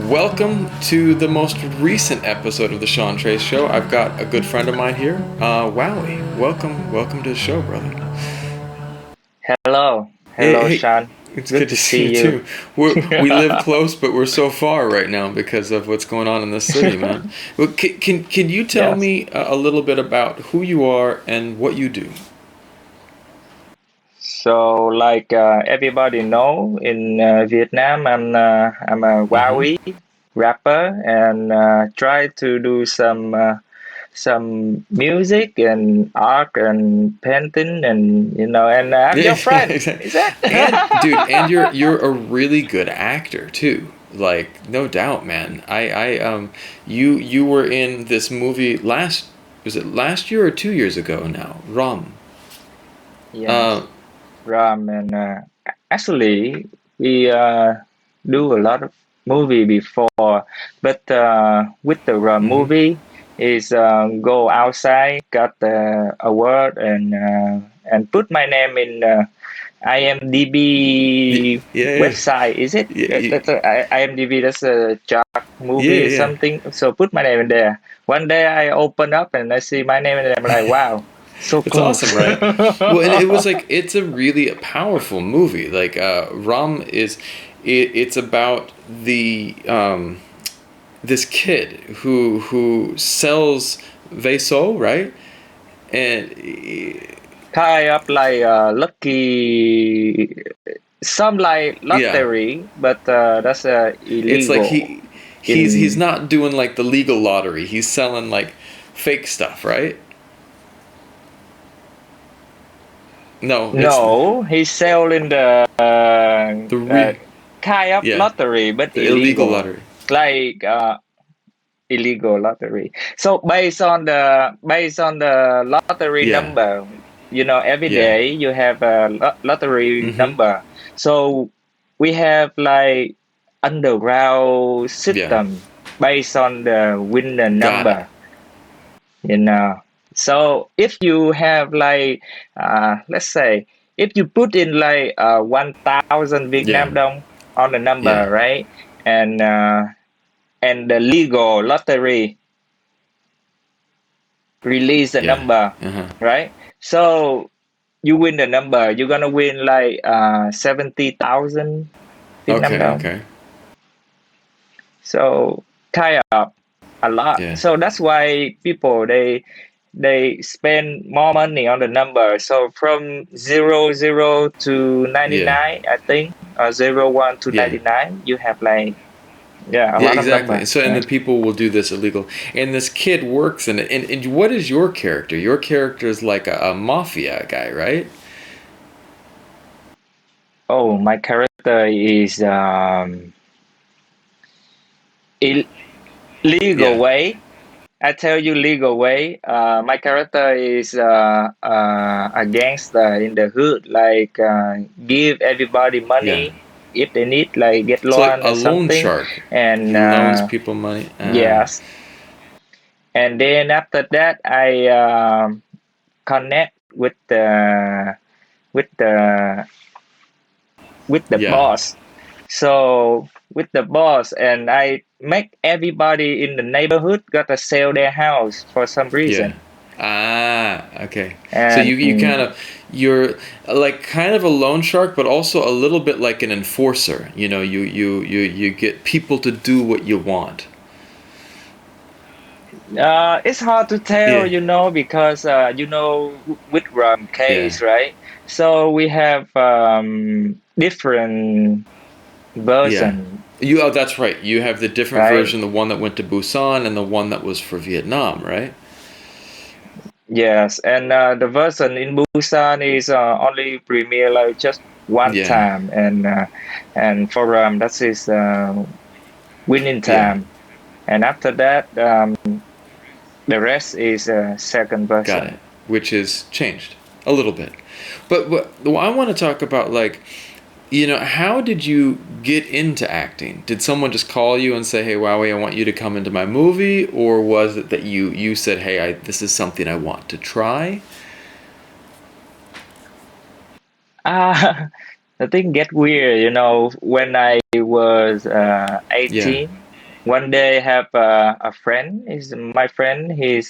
welcome to the most recent episode of the Sean Trace Show. I've got a good friend of mine here, Wowy. Welcome to the show, brother. Hello, Hey, Sean. it's Good good to to see see you you. too. We live close, but we're so far right now because of what's going on in this city, man. Well, can you tell Yes. me a little bit about who you are and what you do? So, like everybody know, in Vietnam, I'm a Mm-hmm. Wowy rapper and try to do some music and art and painting and and I'm Yeah, your yeah, friend. exactly. Is it? And dude, and you're a really good actor too. Like, no doubt, man. You were in this movie was it last year or 2 years ago now? Rom. Uh, Yes. Ram and actually we do a lot of movie before, but with the mm-hmm. movie is go outside, got the award and put my name in Yeah, IMDb yeah, website. Is it? yeah, That's a, IMDb. That's a job yeah, movie yeah. something. So put my name in there. One day I open up and I see my name and I'm like, wow, so It's awesome, close. right? Well, and it was like it's a really powerful movie. Like Ram it's about the this kid who sells vessel, right? And Kind of like lucky, some like yeah, lottery, but that's it's like illegal he's in. not doing like the legal lottery. He's selling like fake stuff, right? No, it's No, he's selling the the re kind of yeah, lottery, but the illegal illegal. lottery. It's like illegal lottery. So based on the lottery Yeah, number, every yeah. day you have a lottery Mm-hmm. number. So we have like underground Yeah, system based on the winner got it. number. You know. So if you have like let's say if you put in like 1,000 Yeah, Vietnam dong on the yeah, number, right? And and the legal lottery release the yeah. number, Uh-huh. right? So you win the number, you're gonna win like 70,000 Vietnam Okay, dong. okay. So kind of a lot. Yeah, So that's why people they spend more money on the number. So from 00 to yeah, 99, I think, or 01 to yeah. 99, you have like yeah a Yeah, lot of exactly. number. So, and Yeah. then people will do this illegal. And this kid works in it. And what is your character? Your character is like a mafia guy, right? Oh, my character is legal Yeah, way. I tell you legal way. My character is a gangster in the hood. Like give everybody yeah. money if they need, like get So, like loan a or loan something. shark. He And loans people money. yes, and then after that, I connect with the with the Yeah, boss. So with the boss, and I make everybody in the neighborhood gotta sell their house for some yeah. reason. Okay. So And you kind of you're like kind of a loan shark, but also a little bit like an enforcer. You know, you get people to do what you want. it's hard to tell, Yeah, because with yeah, case, right? So we have different yeah. version, You oh, that's right. You have the different right? version, the one that went to Busan and the one that was for Vietnam, right? Yes, and the version in Busan is only premiere like just one Yeah, time, and for that is winning yeah. time, and after that the rest is second Got it. version. Which is changed a little bit. But what I want to talk about, like, how did you get into acting? Did someone just call you and say, "Hey, Wowie, I want you to come into my movie," or was it that you said, "Hey, this is something I want to try"? The thing get weird, when I was Yeah, 18. One day I have a friend. Is my friend. He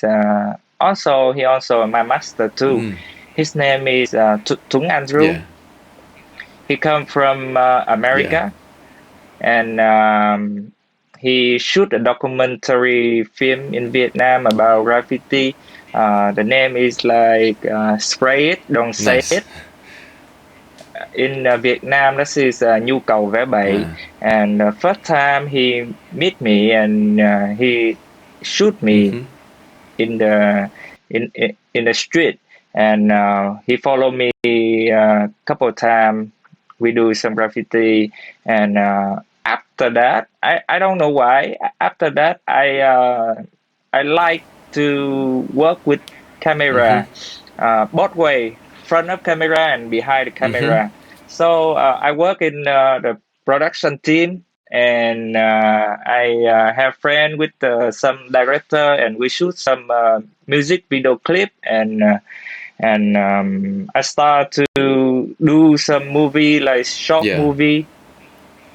also my master too. Mm. His name is Tung Andrew. Yeah. He come from Yeah. America, and he shoot a documentary film in Vietnam about graffiti. The name is like "Spray It, Don't Say Nice. It." In Vietnam, this is nhu cầu vẽ bậy. Yeah. And first time he meet me and he shoot me Mm-hmm. in the street, and he followed me a couple of times. We do some graffiti, and after that, I don't know why. After that, I like to work with Mm-hmm. camera, both way, front of camera and behind the Mm-hmm. camera. So I work in the production team, and I have friend with some director, and we shoot some music video clip, and I start to do some movie like short Yeah. movie.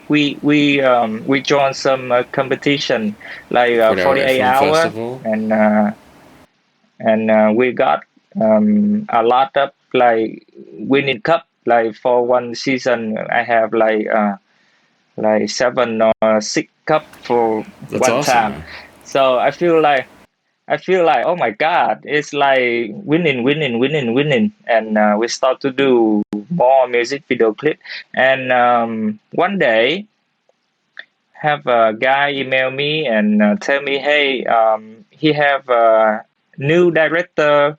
We join some competition like 48 48 Film hour, Festival. and we got a lot of like winning cup. Like for one season, I have like 7 or 6 cup for That's one awesome, time. man. So I feel like, oh my God, it's like winning, winning, winning, winning, and we start to do more music video clip. And one day, have a guy email me and tell me, hey, he have a new director.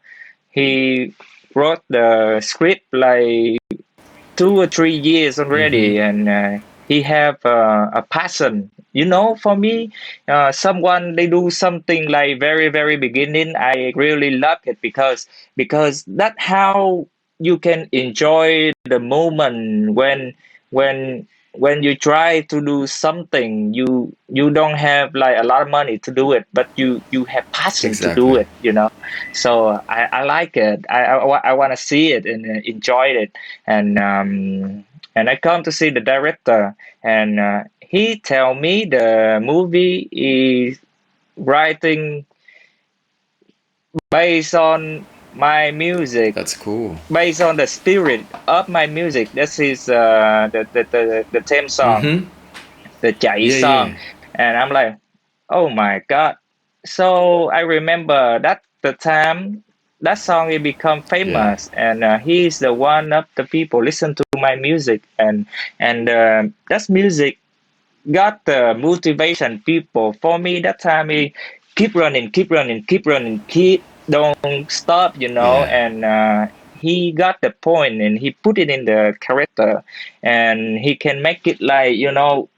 He wrote the script like 2 or 3 years Mm-hmm. already, and he have a passion. For me, someone they do something like very very beginning. I really love it because that's how you can enjoy the moment when when you try to do something. You don't have like a lot of money to do it, but you have passion to do Exactly. it. So I like it. I want to see it and enjoy it, and I come to see the director, and he tell me the movie is writing based on my music, That's cool. based on the spirit of my music. This is the theme song, Mm-hmm. the chạy Yeah, song, yeah. and I'm like, oh my God. So I remember that the time that song it become Yeah. famous, and he's the one of the people listen to my music, and that music got the motivation people for me that time. He keep running, keep running, keep running, keep don't stop, Yeah. and he got the point and he put it in the character, and he can make it like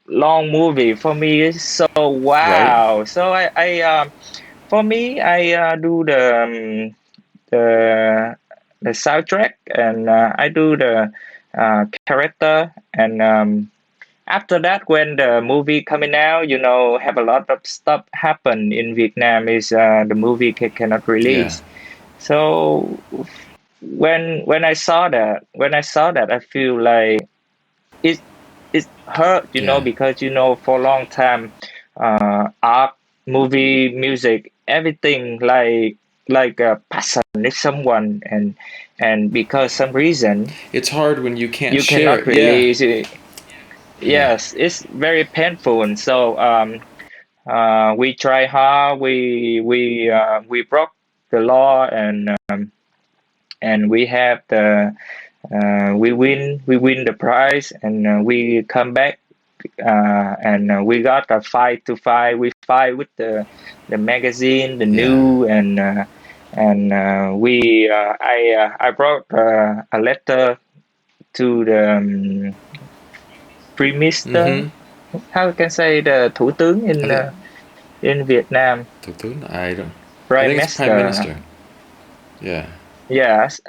long movie. For me it's so Right? wow. So I for me I do the the soundtrack, and I do the character, and after that, when the movie coming out, have a lot of stuff happen in Vietnam. Is the movie cannot Yeah. release. So when I saw that, I feel like it it hurt, Yeah. because for a long time, art, movie, music, everything like a passion is someone, and because some reason It's hard when you can't you share cannot it. Yeah. release it. Yeah. Yes, it's very painful. And so we try hard. We broke the law, and we win the prize, and we come back, and we got a fight to fight. We fight with the magazine, the Yeah. new, and I brought a letter to the prime minister. Mm-hmm. How can say the thủ tướng I in think in Vietnam, I don't. I prime think it's Prime minister. Minister. Yeah. Yes,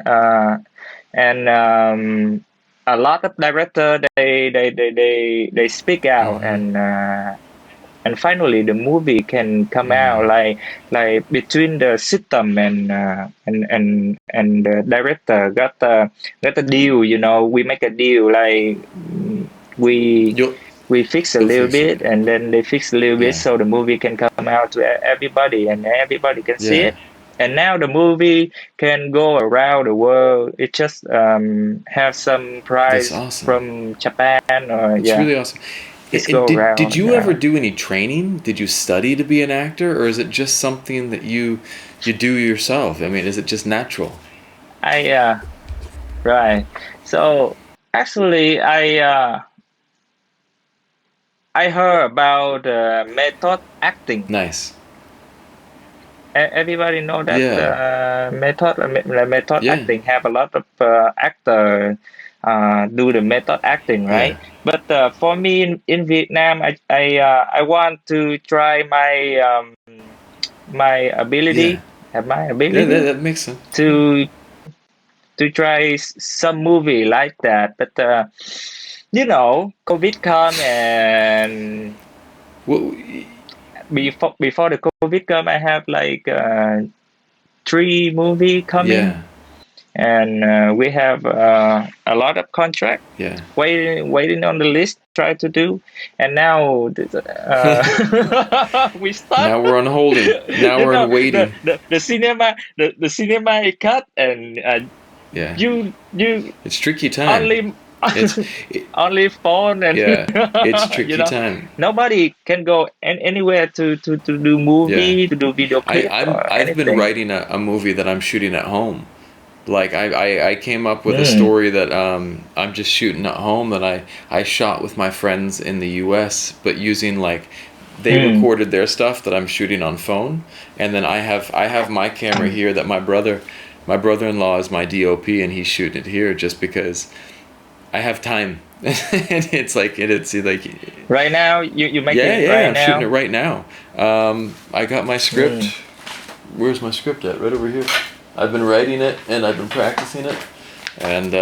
and a lot of director they speak out, Mm-hmm. and finally the movie can come Mm-hmm. out like between the system and the director got a deal. We make a deal like we You'll. we fix a Still little fixing bit, it. and then they fix a little bit Yeah. so the movie can come out to everybody, and everybody can see Yeah. it. And now the movie can go around the world. It just have some That's prize awesome. from Japan, or It's yeah, really awesome. it's And go did around. you ever do any training? Did you study to be an actor, or is it just something that you do yourself? I mean, is it just natural? I Right. So actually, I heard about method acting. Nice. Everybody know that Yeah. method Yeah. acting have a lot of actor do the method acting, Yeah. right? But for me in Vietnam, I want to try my Yeah. ability, have my Yeah. That, ability that makes sense. to try some movie like that. But COVID come, and Well, before the COVID come, I have like 3 movie coming, yeah. and we have a lot of contract Yeah. waiting on the list try to do, and now we start. Now we're on holding. Now we're in waiting. The cinema is cut, and Yeah. you It's tricky time. only It's it, only phone, and yeah. It's tricky time. nobody can go anywhere to do Yeah. movie, to do video clip or I've been anything. writing a movie that I'm shooting at home. Like I came up with a Mm, story that I'm just shooting at home that I shot with my friends in the US, but using like they mm, recorded their stuff that I'm shooting on phone, and then I have my camera here that my brother-in-law is my DOP, and he's shooting it here just because I have time. And it's like it's like right now you making yeah, it yeah, right I'm shooting it now. right now. I got my script. Mm. Where's my script at? Right over here. I've been writing it and I've been practicing it, and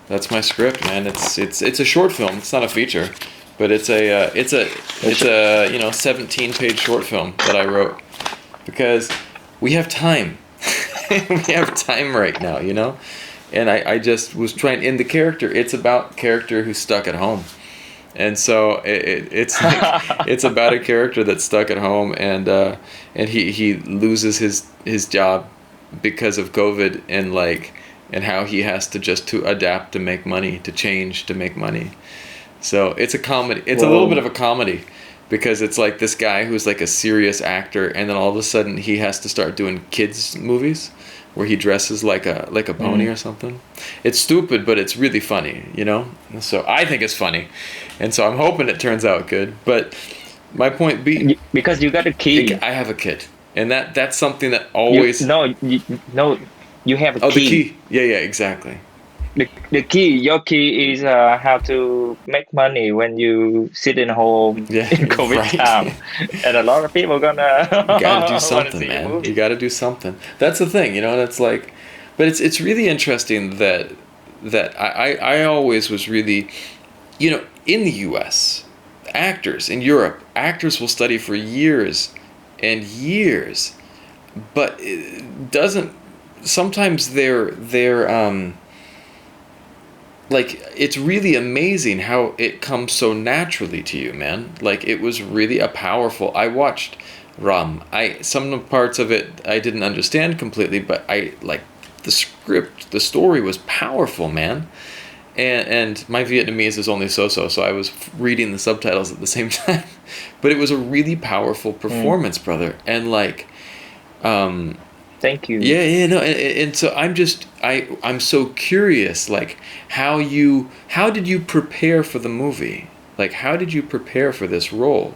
that's my script, man. It's a short film. It's not a feature, but it's a 17-page short film that I wrote because we have time. We have time right now, and I just was trying in the character. It's about character who's stuck at home. And so it's like it's about a character that's stuck at home, and he loses his job because of COVID, and how he has to just to adapt to make money, to change to make money. So it's a comedy. It's a little bit Whoa. of a comedy because it's like this guy who's like a serious actor, and then all of a sudden he has to start doing kids movies where he dresses like a pony Mm. or something. It's stupid, but it's really funny, So I think it's funny, and so I'm hoping it turns out good. But my point be, Because you got a key. I have a kid, and that's something that You always. no you, no you have a Oh, the key. key. Yeah, yeah, exactly. The key, your key is how to make money when you sit in home Yeah, in COVID time, right. and a lot of people gonna You got to do want to something, see your man. You movie. got to do something. That's the thing, That's like, but it's really interesting that I always was really, in the U.S. actors in Europe, actors will study for years and years, but it doesn't. Sometimes they're like it's really amazing how it comes so naturally to you, man. Like it was really a powerful. I watched Ram. Some of the parts of it I didn't understand completely, but I like the script. The story was powerful, man. And my Vietnamese is only so I was reading the subtitles at the same time, but it was a really powerful Mm, performance, brother. And like, um, thank you. yeah, yeah, no, and so I'm so curious, like how did you prepare for the movie? Like how did you prepare for this role?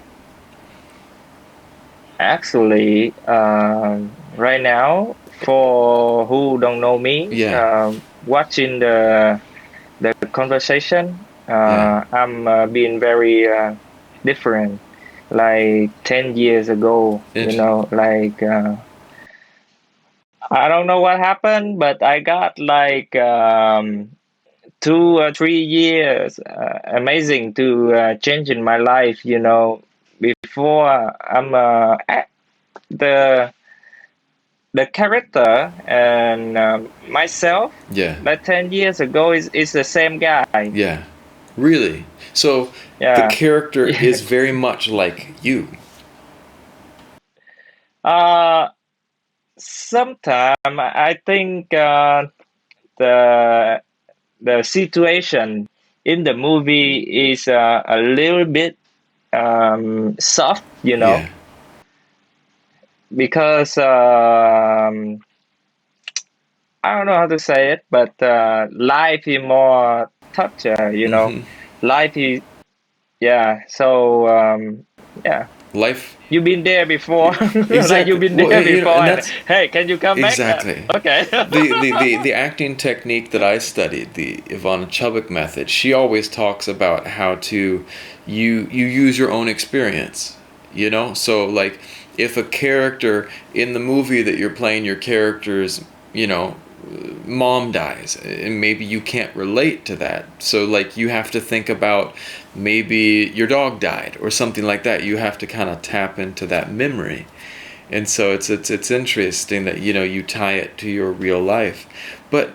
Actually, right now, for who don't know me, Yeah, watching the conversation, yeah, I'm being very different. Like 10 years ago, Int- like I don't know what happened, but I got like 2 or 3 years, amazing to change in my life. Before I'm the the character and myself yeah, like 10 years ago is the same guy. yeah, Really? So the Yeah. character is very much like you. uh Sometimes I think the the situation in the movie is a little bit soft, Yeah. because I don't know how to say it, but life is more touch. Hmm. Life is, yeah. So yeah, Life. you've been there before, like you've Exactly. been Well, there before, and and that's hey, can you come back? exactly. Okay. The acting technique that I studied, the Ivana Chubbuck method, she always talks about how to you use your own experience, you know? So like if a character in the movie that you're playing, your character's, you know, mom dies and maybe you can't relate to that. So like you have to think about maybe your dog died or something like that. You have to kind of tap into that memory. And so it's interesting that, you know, you tie it to your real life. But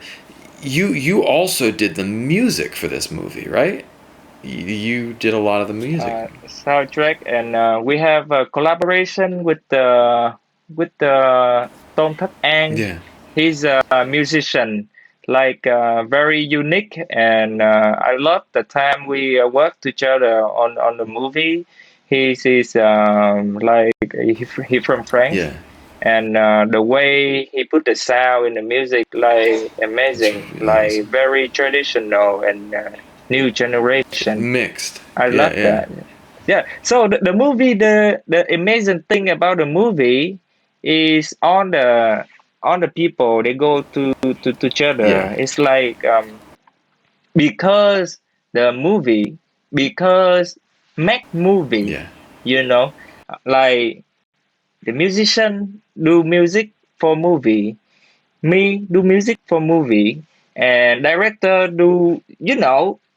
you also did the music for this movie, right? You did a lot of the music. Soundtrack, and we have a collaboration with Tom Thất An. Yeah. He's a musician, like very unique, and I love the time we worked together on the movie. He's like he from France, Yeah. and the way he put the sound in the music, like It's amazing, really like awesome. very traditional and new generation. Mixed. I Yeah, love yeah. that. Yeah. So the movie, the amazing thing about the movie is on the people they go to Yeah. together. It's like because the movie, because make movie, Yeah. you know, like the musician do music for movie, me do music for movie, and director do,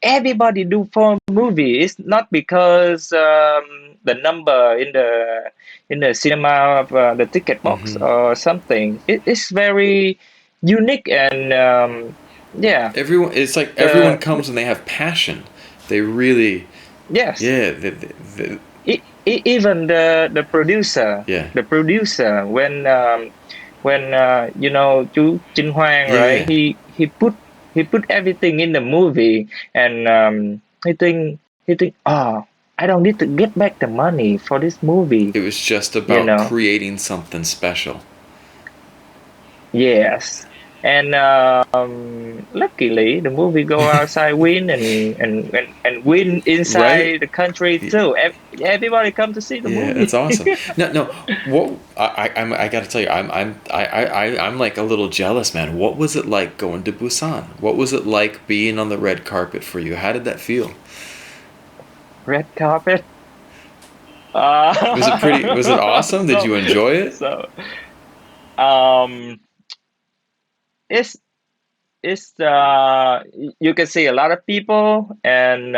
everybody do for movie. It's not because the number in the cinema of the ticket box Mhm. or something. It's very unique, and yeah, Everyone, it's like everyone the comes and they have passion. They really, yes. yeah, Even yeah, the producer, when Chu Jin Hoang, yeah, right? yeah. He put everything in the movie, and he think, oh, I don't need to get back the money for this movie, It was just you about know. creating something special. Yes. And luckily, the movie go outside win, and win Right? inside the country too. Everybody come to see the Yeah, movie. that's awesome. No, no. What I gotta tell you, I'm like a little jealous, man. What was it like going to Busan? What was it like being on the red carpet for you? How did that feel? Red carpet. Was it pretty? Was it awesome? Did So you enjoy it? so um, it's you can see a lot of people, and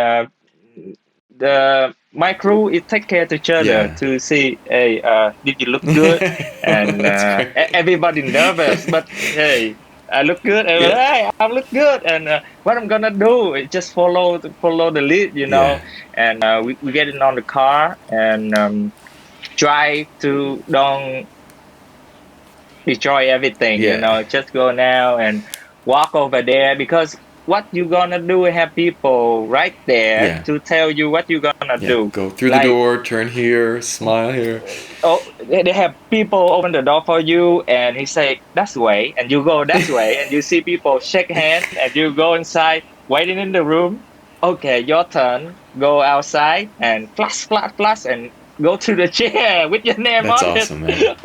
the my crew it take care to each other Yeah. to see, hey, did you look good, and That's great. everybody nervous, but hey, I look good, and Yeah. hey, I look good, and what I'm gonna do is just follow the lead, Yeah. and we get in on the car, and try to don't destroy everything, Yeah. just go now and walk over there, because what you gonna do is have people right there Yeah. to tell you what you gonna Yeah. do. Go through the Like, door, turn here, smile here. oh, they have people open the door for you, and he say that's way, and you go that way, and you see people shake hand, and you go inside, waiting in the room. Okay, your turn. Go outside and flash, flash, flash, and go to the chair with your name That's on it. awesome, man.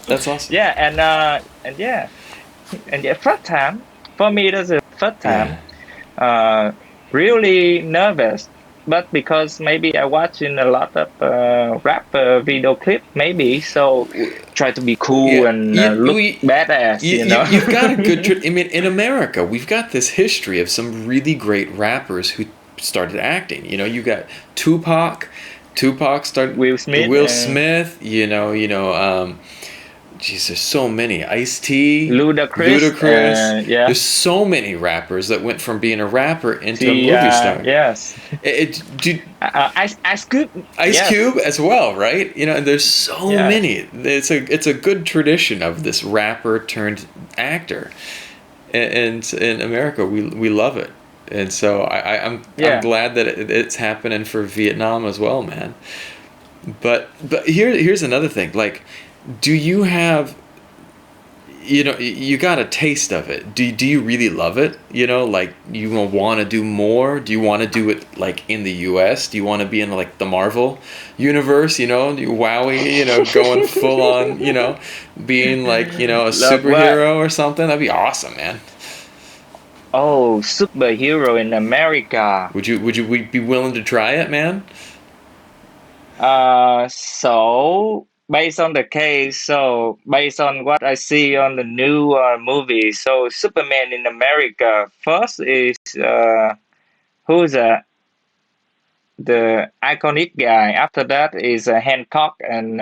That's awesome. Yeah, and first time for me, it was the first Yeah. time. Uh, really nervous, but because maybe I watching a lot of rap video clip, maybe, so try to be cool Yeah. and look badass, You've got a good. I mean, in America, we've got this history of some really great rappers who started acting. You know, you got Tupac. Tupac started. Will Smith Will and Smith. geez, there's so many. Ice-T, Ludacris, Ludacris. yeah, There's so many rappers that went from being a rapper into a the movie star. yes, Ice Cube, Ice yes, Cube as well, right? You know, and there's so yes, many. It's a good tradition of this rapper turned actor, and in America we love it, and so I'm yeah. glad that it's happening for Vietnam as well, man. But here's another thing. Like, do you have, you know, you got a taste of it. Do you really love it? You know, like, you want to do more? Do you want to do it like in the US? Do you want to be in like the Marvel universe, you know, Wowy, you know, going full on, you know, being like, you know, a Love what? superhero or something? That'd be awesome, man. Oh, superhero in America. Would you be willing to try it, man? So based on the case, so based on what I see on the new movie, so Superman in America first is who's the iconic guy. After that is Hancock and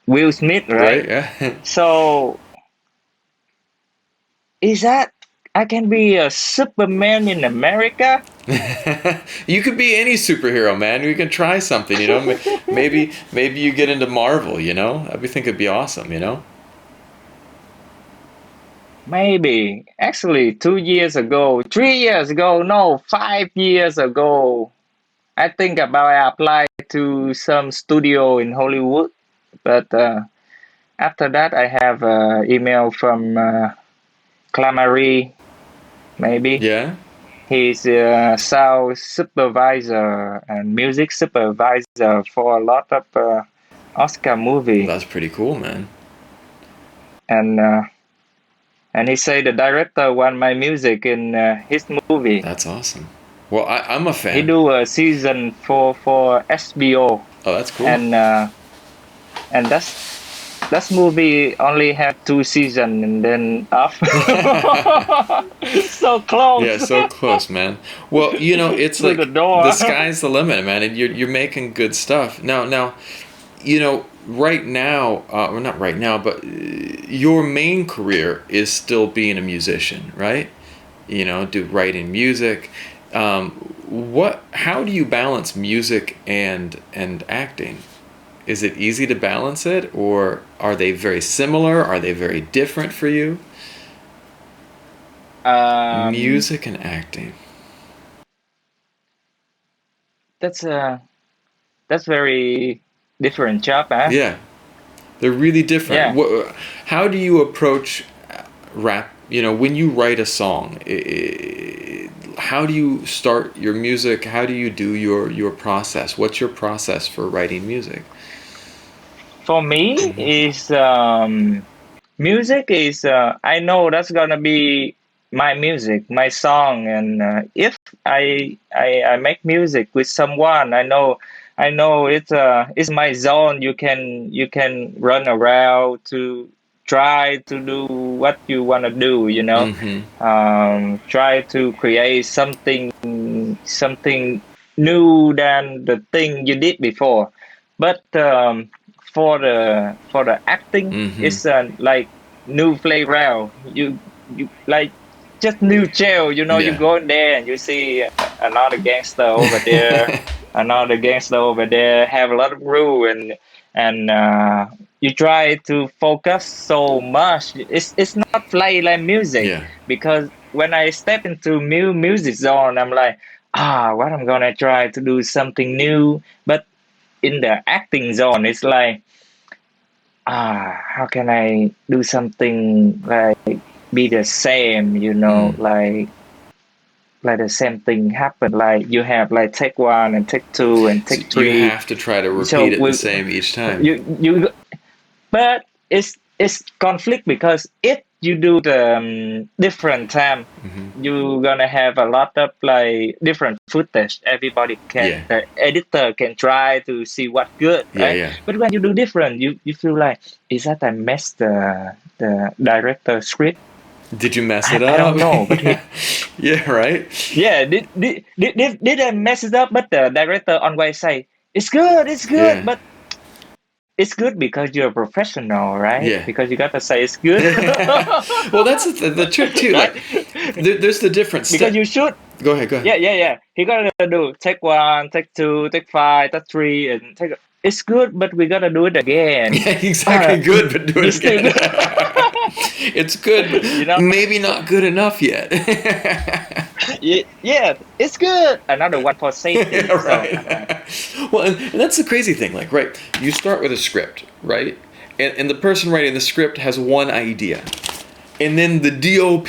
Will Smith, Right? right? Yeah. So is that I can be a Superman in America? You could be any superhero, man. We can try something, you know. Maybe you get into Marvel, you know. I think it'd be awesome, you know. Maybe. Actually, 2 years ago, 3 years ago, no, 5 years ago, I think about I applied to some studio in Hollywood, but after that, I have an email from Clamarie, maybe. Yeah, He's a sound supervisor and music supervisor for a lot of Oscar movie, that's pretty cool, man. and uh, and he said the director want my music in his movie. That's awesome. Well, I'm a He fan. do a season for HBO, Oh, that's cool. and and that's movie only have 2 season and then off. So Yeah, close so close, man. Well, you know, it's to the like the door. sky's the limit, man, and you're making good stuff. Now, you know, right now, or not right now, but your main career is still being a musician, right? You know, writing music. How do you balance music and acting? Is it easy to balance it, or are they very similar? Are they very different for you? Um, Music and acting. that's a that's very different job, huh? Yeah, they're really different. Yeah. How do you approach rap? You know, when you write a song, how do you start your music? How do you do your process? What's your process for writing music? For me, Hmm. is music is I know that's gonna be my music, my song, and if I make music with someone, I know it's my zone. You can run around to try to do what you wanna do. Hmm. Try to create something new than the thing you did before. But for the acting, Hmm. it's like new playground. You like just new jail. You Yeah. go in there and you see another gangster over there, another gangster over there. Have a lot of rule and you try to focus so much. It's not like music Yeah. because when I step into music zone, I'm like, what I'm gonna try to do something new. But in the acting zone, it's like, how can I do something like be the same, Mm. like the same thing happen. Like you have like take one and take two and So take you three. have to try to So repeat it the we same each time. you but it's conflict because if you do the different time, Hmm. you're gonna have a lot of like different footage. Everybody can, Yeah. the editor can try to see what good, Yeah. right? Yeah. But when you do different, you feel like, is that I messed the director script? Did you mess it I up? don't know, but Yeah. Right. yeah, did I mess it up? But the director always say it's good, Yeah. but it's good because you're a professional, right? Yeah. Because you gotta say it's good, Well, that's the trick too. right? Like, there's the different Because step. you should. Go ahead. Go ahead. Yeah, yeah, yeah. He gotta do take one, take two, take five, take three, and take. It's good, but we gotta do it again. Yeah, exactly. Good, but do it This thing, again. It's good, but you know. maybe not good enough yet. Yeah, it's good. Another one for safety. Yeah, So, right. Well, and that's the crazy thing. Like, right, you start with a script, right? And the person writing the script has one idea. And then the DOP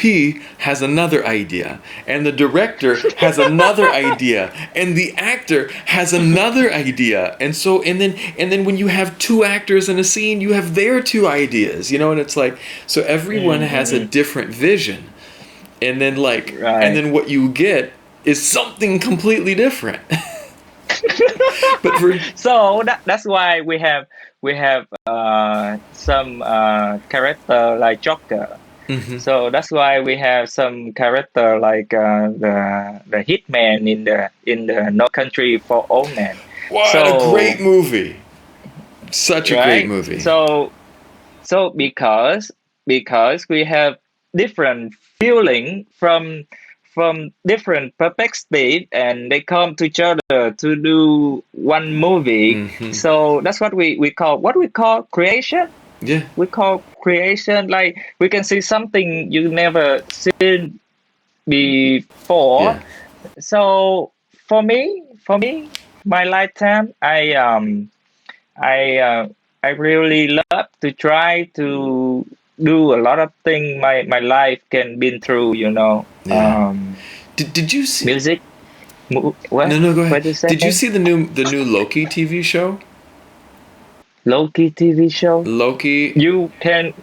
has another idea. And the director has another idea. And the actor has another idea. And so, and then when you have two actors in a scene, you have their two ideas, you know, and it's like, so everyone has a different vision. And then like, Right. and then what you get is something completely different. But for so that's why we have some character like Joker. Mhm. So that's why we have some character like the hitman in the No Country for Old Men. What a So great movie. Such a great right. movie. So because we have different feeling from different perspective and they come to each other to do one movie. Mhm. So that's what we call creation. Yeah. We call creation like we can see something you never seen before. Yeah. So for me, my lifetime, I really love to try to do a lot of things my life can been through, you know. Yeah. Did you see? Music, what? No, go What ahead. you say? Did you see the new Loki TV show? Loki TV show? Loki. You can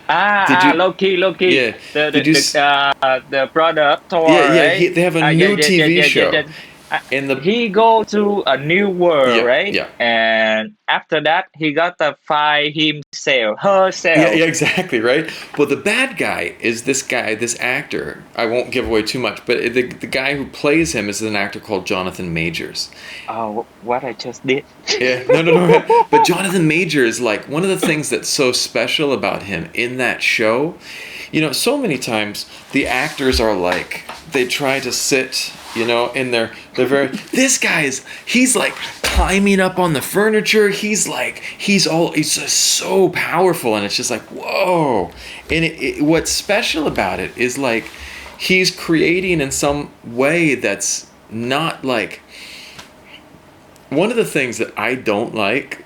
Did you? Loki, Yeah. Did you? the brother of Thor, Yeah, yeah. right? They have a Yeah, new yeah, yeah, TV yeah, show. yeah, yeah. In the He go to a new world, Yeah, right? yeah. And after that, he got to find himself, Yeah, herself. yeah, exactly, right? Well, the bad guy is this guy, this actor. I won't give away too much, but the guy who plays him is an actor called Jonathan Majors. Oh, what I just did. Yeah, no. But Jonathan Majors, like, one of the things that's so special about him in that show, you know, so many times the actors are like, they try to sit, you know, in they're very, this guy's, he's like climbing up on the furniture. He's just so powerful. And it's just like, whoa. And what's special about it is like, he's creating in some way that's not like, one of the things that I don't like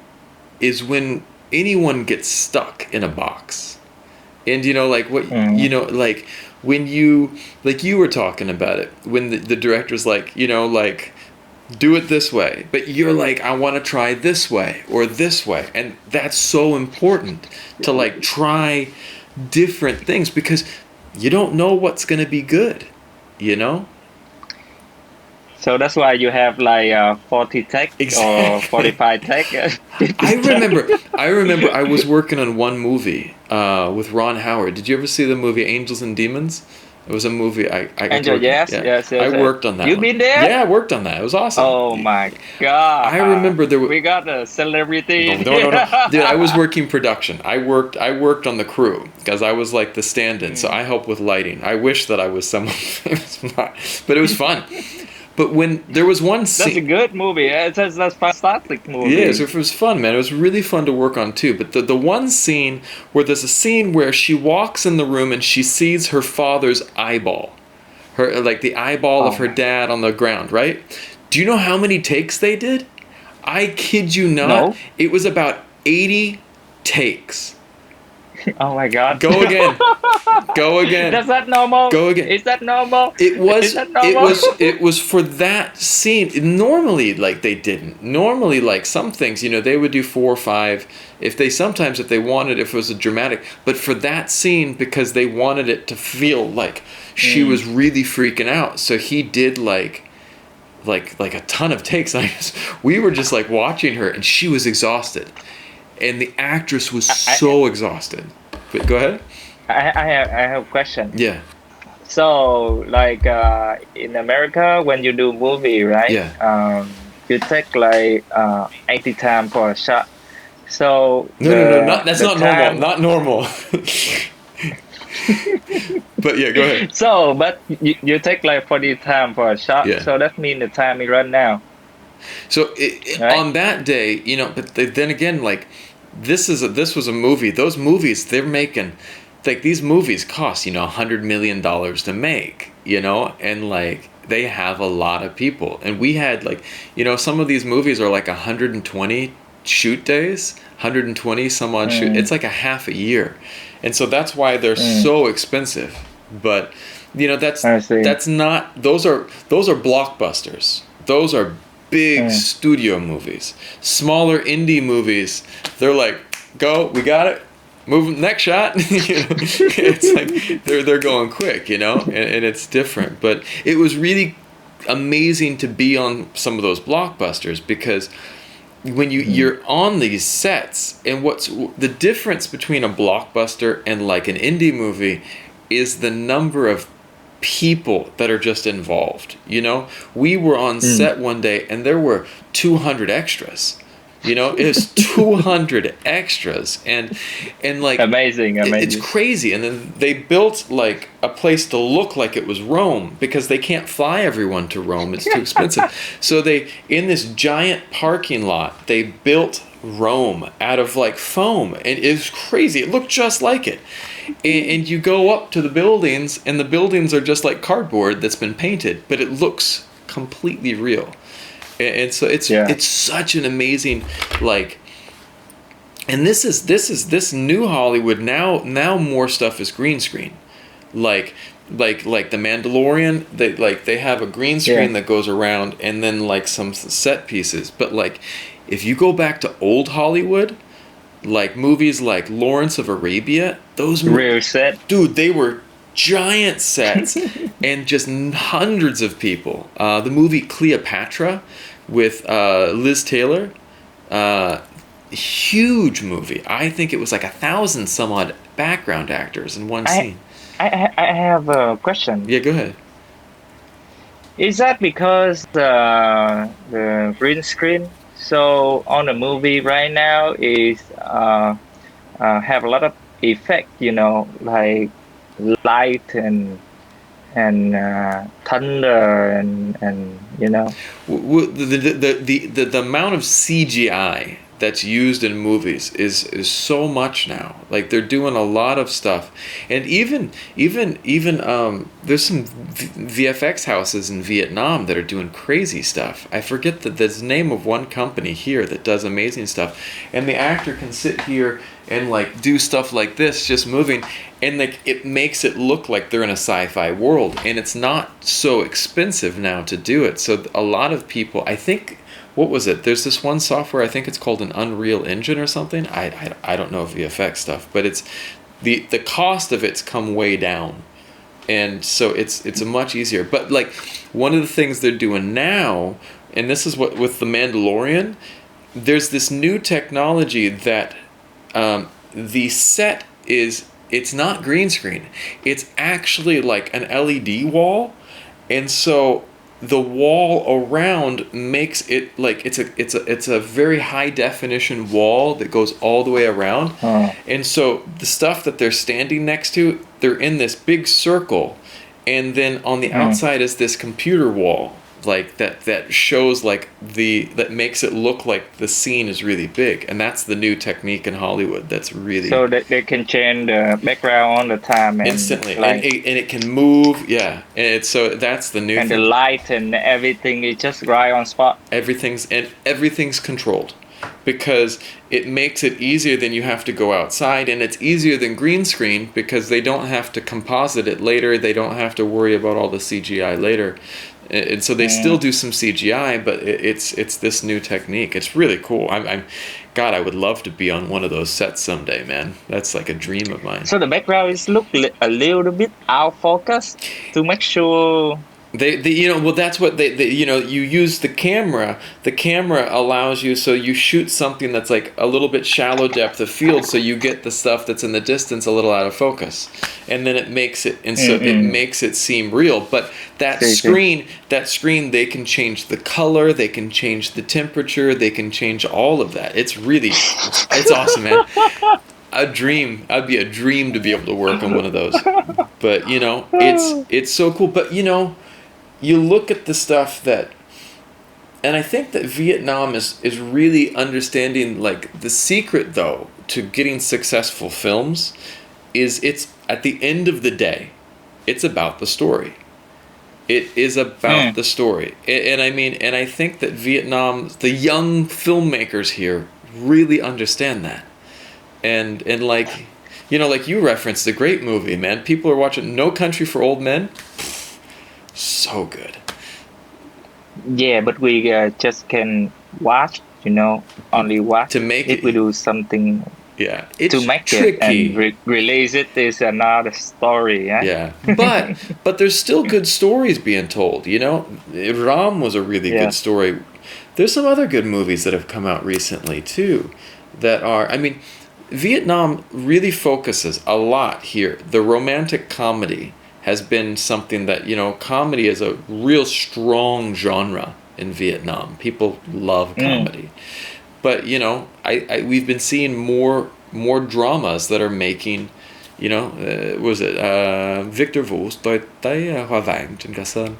is when anyone gets stuck in a box. And you know, like what you know, like when you were talking about it, when the director's like, you know, like, do it this way, but you're like, I want to try this way or this way. And that's so important to like try different things because you don't know what's going to be good, you know? So that's why you have like 40 tech or Exactly. 45 tech. I remember I was working on one movie with Ron Howard. Did you ever see the movie Angels and Demons? It was a movie I got Angel, working- yes, yeah. yes, yes. I worked on that. You one. been there? Yeah, I worked on that. It was awesome. Oh my God. I remember there were- we got a celebrity. No. Dude, I was working production. I worked on the crew because I was like the stand-in, so I helped with lighting. I wish that I was someone famous, but it was fun. But when there was one scene, That's a good movie. That's a fantastic movie. yeah, so it was fun, man. It was really fun to work on too. But the one scene where there's a scene where she walks in the room and she sees her father's eyeball, her like the eyeball of her dad on the ground, right? Do you know how many takes they did? I kid you not. No. It was about 80 takes. Oh my God. Go again. Go again. Is that normal? Go again. Is that normal? It was Is that normal? it was for that scene. Normally, like, they didn't. Normally, like, some things, you know, they would do 4 or 5 if they wanted, if it was a dramatic, but for that scene, because they wanted it to feel like she was really freaking out, so he did like a ton of takes. We were just like watching her and she was exhausted and the actress was so exhausted. But go ahead. I have a question. Yeah. So, like in America, when you do movie, right? Yeah. You take like 80 time for a shot. So No, not that's the not normal. time. Not normal. But yeah, go ahead. So, but you take like 40 time for a shot. Yeah. So that means the time is run now, So right? on that day, but then again, like this was a movie. Those movies they're making, like these movies cost $100 million to make, and like they have a lot of people, and we had like some of these movies are like 120 shoot days, 120 some odd shoot. Mm, It's like a half a year, and so that's why they're mm, so expensive. But I see. that's not those are blockbusters. Those are big Mm, studio movies. Smaller indie movies, they're like, go, we got it. Move next shot. It's like they're going quick, and it's different. But it was really amazing to be on some of those blockbusters because when mm, you're on these sets, and what's the difference between a blockbuster and like an indie movie is the number of people that are just involved. We were on mm. set one day and there were 200 extras. It was 200 extras, and like Amazing, it's amazing. crazy. And then they built like a place to look like it was Rome because they can't fly everyone to Rome. It's too expensive. So they in this giant parking lot, they built Rome out of like foam, and it was crazy. It looked just like it. And you go up to the buildings, and the buildings are just like cardboard that's been painted, but it looks completely real. And so Yeah. it's such an amazing, like, and this new Hollywood now more stuff is green screen, like the Mandalorian, they have a green Yeah. screen that goes around, and then like some set pieces. But like if you go back to old Hollywood, like movies like Lawrence of Arabia, Real set. dude, they were giant sets and just hundreds of people. The movie Cleopatra with Liz Taylor, uh, huge movie. I think it was like 1,000 some odd background actors in one I scene. I have a question. Yeah, go ahead. Is that because the green screen? So on the movie right now is have a lot of effect, like light and thunder and. The amount of CGI that's used in movies is so much now. Like they're doing a lot of stuff, and even there's some VFX houses in Vietnam that are doing crazy stuff. I forget the name of one company here that does amazing stuff, and the actor can sit here and like do stuff like this, just moving, and like it makes it look like they're in a sci-fi world, and it's not so expensive now to do it. So a lot of people, I think, what was it? There's this one software, I think it's called an Unreal Engine or something. I don't know VFX stuff, but it's the cost of it's come way down, and so it's a much easier. But like one of the things they're doing now, and this is what with the Mandalorian, there's this new technology that the set it's not green screen. It's actually like an LED wall, and so the wall around makes it like it's a very high definition wall that goes all the way around. Oh. And so the stuff that they're standing next to, they're in this big circle, and then on the outside is this computer wall, like that shows like that makes it look like the scene is really big, and that's the new technique in Hollywood. That's really So that they can change the background all the time and instantly, like and it can move. Yeah, and so that's the new and the thing. light and everything is just right on spot. Everything's controlled, because it makes it easier than you have to go outside, and it's easier than green screen because they don't have to composite it later. They don't have to worry about all the CGI later. And so they still do some CGI, but it's this new technique. It's really cool. God, I would love to be on one of those sets someday, man. That's like a dream of mine. So the background is look a little bit out focus to make sure They well, that's what they you use the camera. The camera allows you, so you shoot something that's like a little bit shallow depth of field, so you get the stuff that's in the distance a little out of focus, and then it makes it, and so it makes it seem real. But that screen, they can change the color, they can change the temperature, they can change all of that. It's awesome, man. I'd be a dream to be able to work on one of those. But it's so cool. But you look at the stuff that, and I think that Vietnam is really understanding, like, the secret, though, to getting successful films is, it's at the end of the day, it's about the story. It is about the story. And I mean, and I think that the young filmmakers here really understand that. And like, like you referenced, a great movie, man. People are watching No Country for Old Men. So good. Yeah, but we just can watch, only watch. To make if it, we do something yeah, it's to make tricky. it and release it is another story. Yeah, but there's still good stories being told. Ram was a really good story. There's some other good movies that have come out recently too, that are. I mean, Vietnam really focuses a lot here. The romantic comedy has been something that, comedy is a real strong genre in Vietnam. People love comedy. But, we've been seeing more dramas that are making, was it Victor Vũ, Tôi thấy hoa vàng trên cỏ xanh.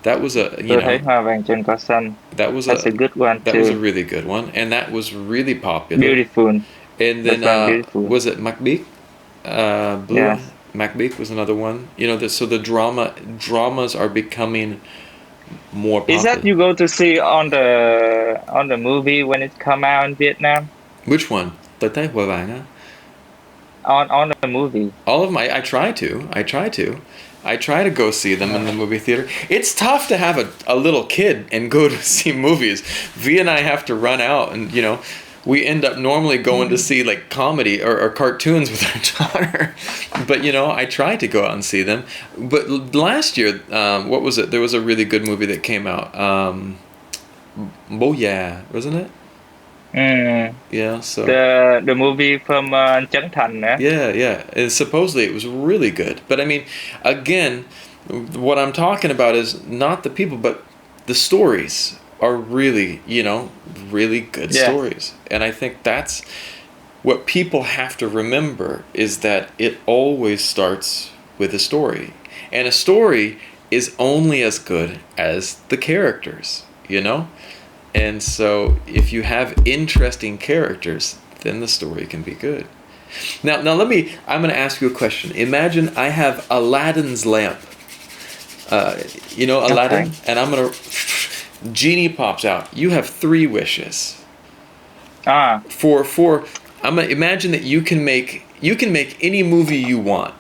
That was Tôi thấy hoa vàng trên cỏ xanh. That's a good one that too. was a really good one, and that was really popular. Beautiful. And then was it Macbeth? Blue? Yes. Macbeth was another one. So the dramas are becoming more popular. Is that you go to see on the movie when it come out in Vietnam? Which one? Tôi thấy hoa vàng á? On the movie. All of them. I try to. I try to go see them in the movie theater. It's tough to have a little kid and go to see movies. V and I have to run out, and we end up normally going to see like comedy or cartoons with our daughter. But I try to go out and see them. But last year, what was it? There was a really good movie that came out. Yeah, wasn't it? Yeah. So the movie from Trấn Thành. Yeah. And supposedly it was really good. But I mean, again, what I'm talking about is not the people, but the stories are really, really good stories. And I think that's what people have to remember, is that it always starts with a story. And a story is only as good as the characters, And so if you have interesting characters, then the story can be good. Now I'm going to ask you a question. Imagine I have Aladdin's lamp. Aladdin, Okay. and I'm going to... Genie pops out. You have 3 wishes. For I'm gonna imagine that you can make any movie you want.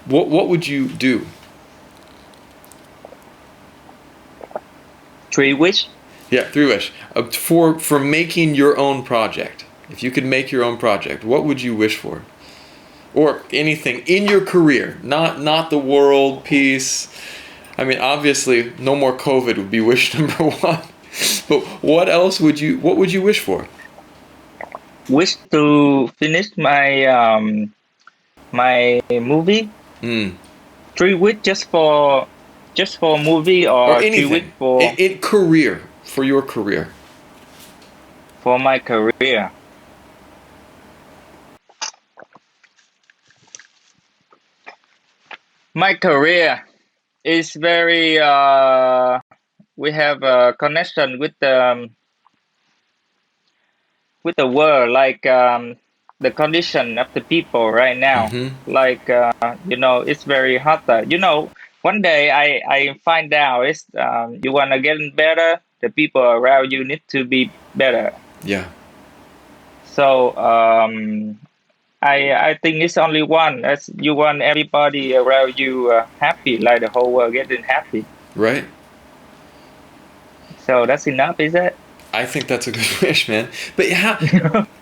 What would you do? 3 wish. Yeah, 3 wish. For making your own project. If you could make your own project, what would you wish for? Or anything in your career, not the world peace. I mean, obviously, no more COVID would be wish number 1. But what would you wish for? Wish to finish my my movie. 3 wish just for movie, or 3 wish anything. for Career, for your career. for my career. My career is very we have a connection with the world, like the condition of the people right now. Like it's very hot. One day I find out is you wanna get better, the people around you need to be better. Yeah. So I think it's only one. As you want everybody around you happy, like the whole world getting happy. Right. So that's enough, is it? I think that's a good wish, man. But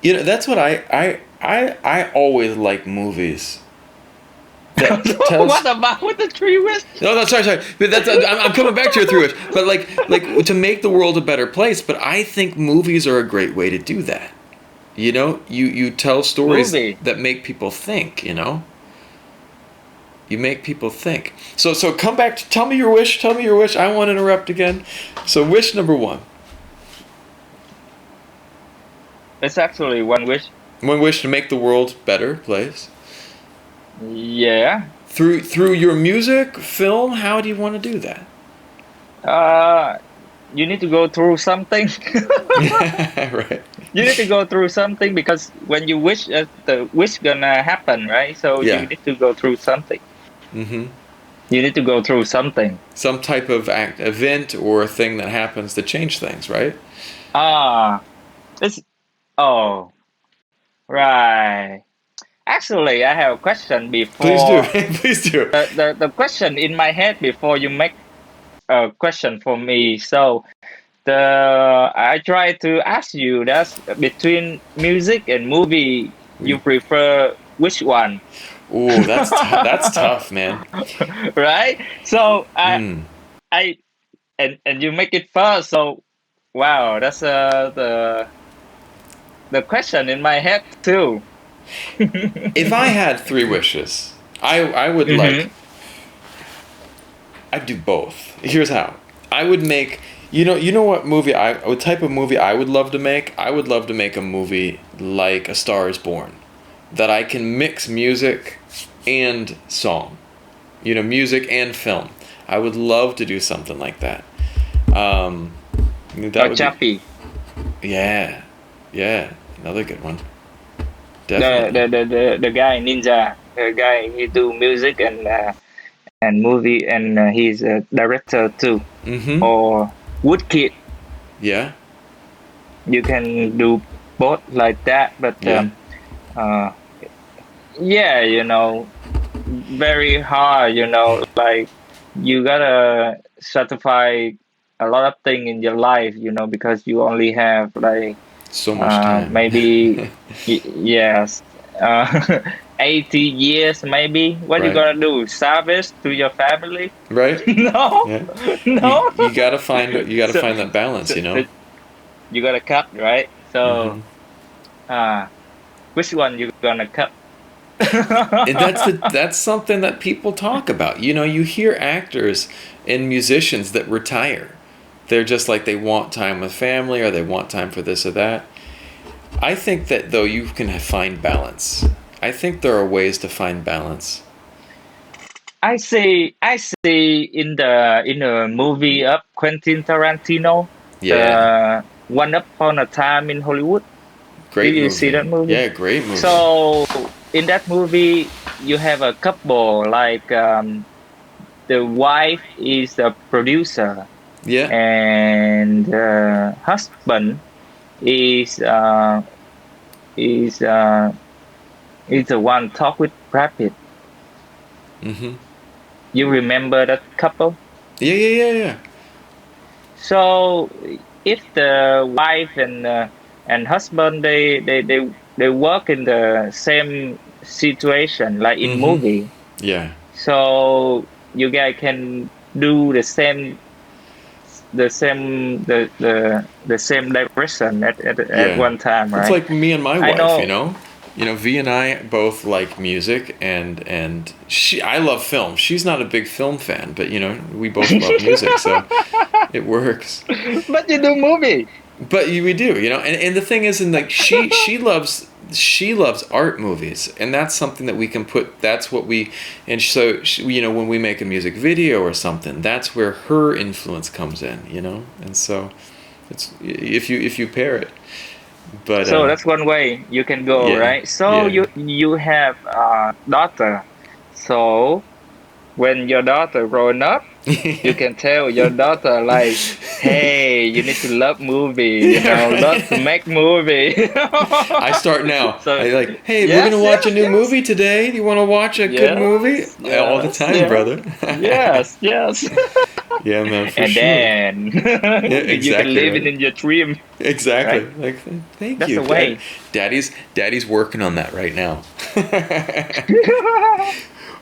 that's what I always like movies that tells. What about with the three wishes? No, sorry. But that's I'm coming back to your three wish. But like to make the world a better place. But I think movies are a great way to do that. You know, you tell stories that make people think. You know, you make people think. So come back. Tell me your wish. Tell me your wish. I won't interrupt again. So wish number one. It's actually one wish. One wish to make the world a better place. Yeah. Through your music, film, how do you want to do that? You need to go through something. Right. You need to go through something because when you wish, the wish gonna happen, right? So Yeah. you need to go through something. Mm-hmm. You need to go through something. Some type of event or thing that happens to change things, right? It's right. Actually, I have a question before. Please do. Please do. The question in my head before you make a question for me. So I try to ask you that between music and movie, you prefer which one? Ooh, that's tough, man. Right? So and you make it first. So wow, that's the question in my head too. If I had three wishes, I would like. I'd do both. Here's how. I would make. You know what what type of movie I would love to make? I would love to make a movie like A Star Is Born, that I can mix music and song, you know, music and film. I would love to do something like that. Chappie. Yeah, another good one. Definitely. The guy Ninja, the guy he do music and movie and he's a director too. Mm-hmm. Or Woodkid. Yeah. You can do both like that, but yeah, you know, very hard. You know, like you gotta satisfy a lot of things in your life. You know, because you only have like so much time. Maybe yes. 80 years maybe. What right. you gonna do? Service to your family? Right. No. Yeah. No. You gotta find find that balance, you know. You gotta cut, right? So which one you gonna cut? And that's something that people talk about. You know, you hear actors and musicians that retire. They're just like they want time with family or they want time for this or that. I think that though you can find balance. I think there are ways to find balance. I see in the movie of Quentin Tarantino, the One Upon a Time in Hollywood. Great Did you movie. see that movie? Yeah, great movie. So in that movie you have a couple like the wife is a producer. Yeah. And husband is the one talk with Brad Pitt. Mm-hmm. You remember that couple? Yeah. So if the wife and husband they work in the same situation like in movie. Yeah. So you guys can do the same direction at one time, right? It's like me and my wife, you know. You know, V and I both like music, and I love film. She's not a big film fan, but you know, we both love music, so it works. But you do movie. But we do, you know, and the thing is, and like she loves art movies, and that's something that we can put. That's what we, and so you know, when we make a music video or something, that's where her influence comes in, you know, and so it's if you pair it. But so that's one way you can go, right? So you have a daughter, so when your daughter grown up, you can tell your daughter like, hey, you need to love movie, you know, love to make movie. I start now. So, I like, hey, we're gonna watch a new movie today. Do you want to watch a good movie? All the time, brother. Yes. Yeah, man, for and sure. And then exactly you can live it in your dream. Exactly. Right? Like, thank That's you. the way. Daddy's working on that right now.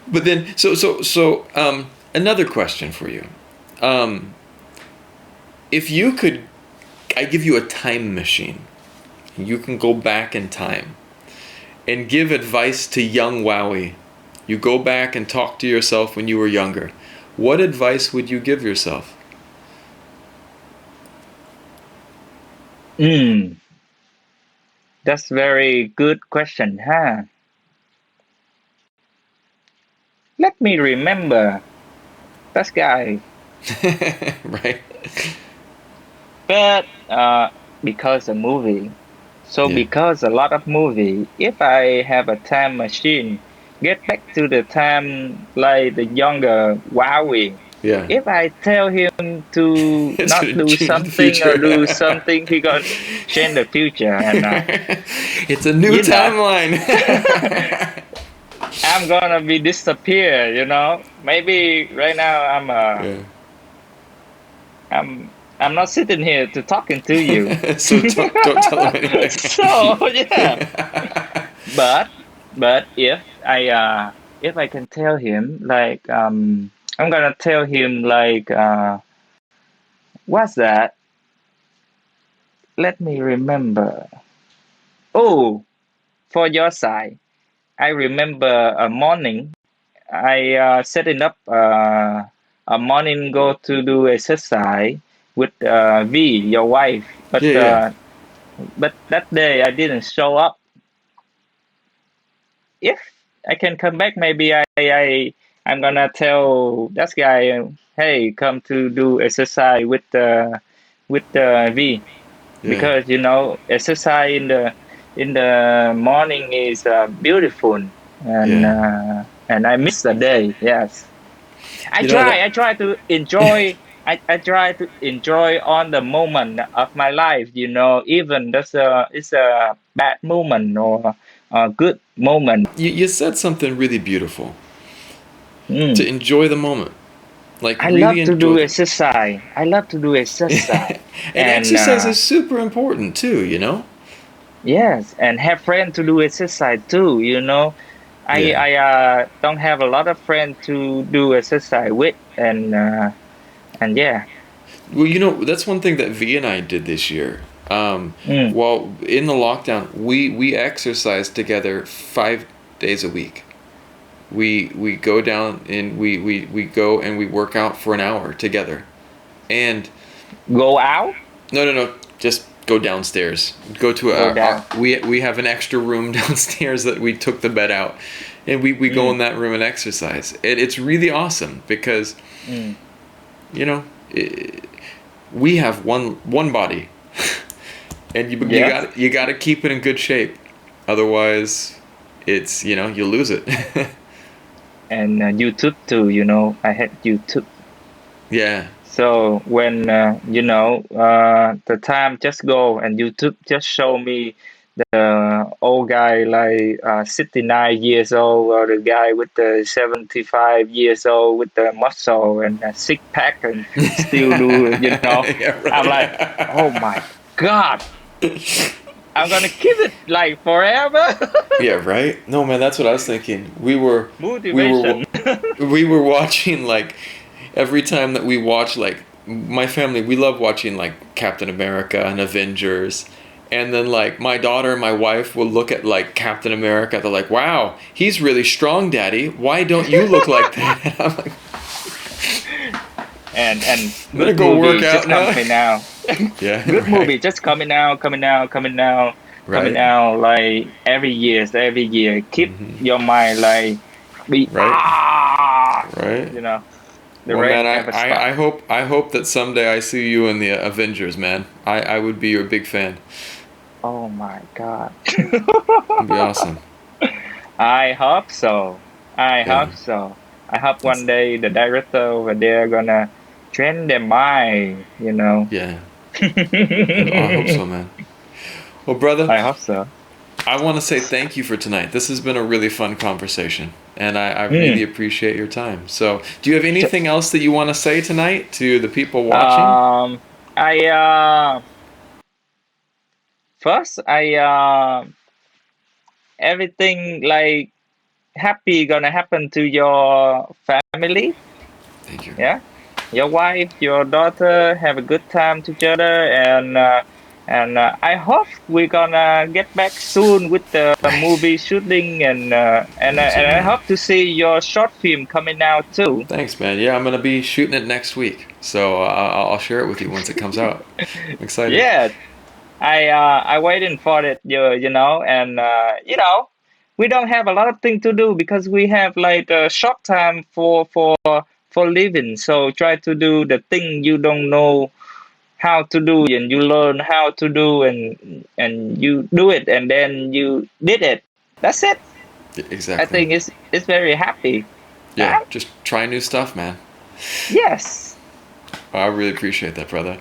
But then, another question for you. Um, if you could, I give you a time machine. You can go back in time and give advice to young Wowie. You go back and talk to yourself when you were younger. What advice would you give yourself? Mm, that's very good question, huh? Let me remember that guy. Right? But because a movie, so Yeah. because a lot of movie, if I have a time machine, get back to the time like the younger Wowie. Yeah. If I tell him to It's not gonna do change the something or future. do something, he gonna change the future, and It's a new you know, timeline. I'm gonna be disappear. Maybe right now Yeah. I'm not sitting here to talking to you. So don't tell him anything. So yeah, but if I can tell him like I'm gonna tell him like what's that? Let me remember. Oh, for your side, I remember a morning. I setting up a morning go to do exercise with V, your wife, Yeah, yeah. but that day I didn't show up. If I can come back, maybe I'm gonna tell that guy, hey, come to do exercise with V, Yeah. because exercise in the morning is beautiful, Yeah. and I miss the day. Yes, You know that. I try to enjoy. I try to enjoy on the moment of my life. Even it's a bad moment or a good moment. You said something really beautiful. To Mm. enjoy the moment. Like I really love to enjoy do the exercise. I love to do exercise, and and exercise is super important too, you know? yes, and have friends to do exercise too. I Yeah. I don't have a lot of friends to do exercise with, and yeah. Well, that's one thing that V and I did this year. Mm. While in the lockdown, we exercise together 5 days a week. We go down and we go and we work out for an hour together. And Go out, no, just go downstairs. Go to go our down. we have an extra room downstairs that we took the bed out, and we go in Mm. that room and exercise. It's really awesome because Mm. you know i we have one body, and Yes, you got to keep it in good shape, otherwise, it's you lose it. and YouTube too. I had YouTube. Yeah, So when the time just go and YouTube just show me the old guy like 69 years old, or the guy with the 75 years old with the muscle and a six pack and still do. yeah, I'm like, oh my God, right. I'm gonna keep it like forever. Yeah, right. No, man, that's what I was thinking. We were, Motivation. we were watching like every time that we watch like my family, we love watching like Captain America and Avengers. And then like my daughter and my wife will look at like Captain America. They're like, "Wow, he's really strong, Daddy. Why don't you look like that?" And I'm like, And "I'm gonna good go work movie out just now." coming out. Yeah, Good right, movie just coming right, out like every year. Keep your mind like be right, right. you know the Well, man, rain never stop. I hope that someday I see you in the Avengers, man. I would be your big fan. Oh my God. It'd be awesome. I hope so. I Yeah, hope so. I hope that's one day the director over there gonna train their mind. yeah. I hope so, man. Well, brother, I hope so. I want to say thank you for tonight. This has been a really fun conversation, and I really Mm. appreciate your time. So, do you have anything else that you want to say tonight to the people watching? Um, I first I everything like happy gonna happen to your family. Thank you. Yeah, your wife, your daughter have a good time together, and I hope we're gonna get back soon with the Right. movie shooting, Me too, and I man. hope to see your short film coming out too. Thanks, man. Yeah, I'm gonna be shooting it next week, so I'll share it with you once it comes out. I'm excited. Yeah, I waiting for it, you know, and we don't have a lot of things to do because we have like a short time for living. So try to do the thing you don't know how to do, and you learn how to do, and you do it, and then you did it. That's it. I Exactly. think it's very happy. Yeah, Huh? just try new stuff, man. Yes. I really appreciate that, brother.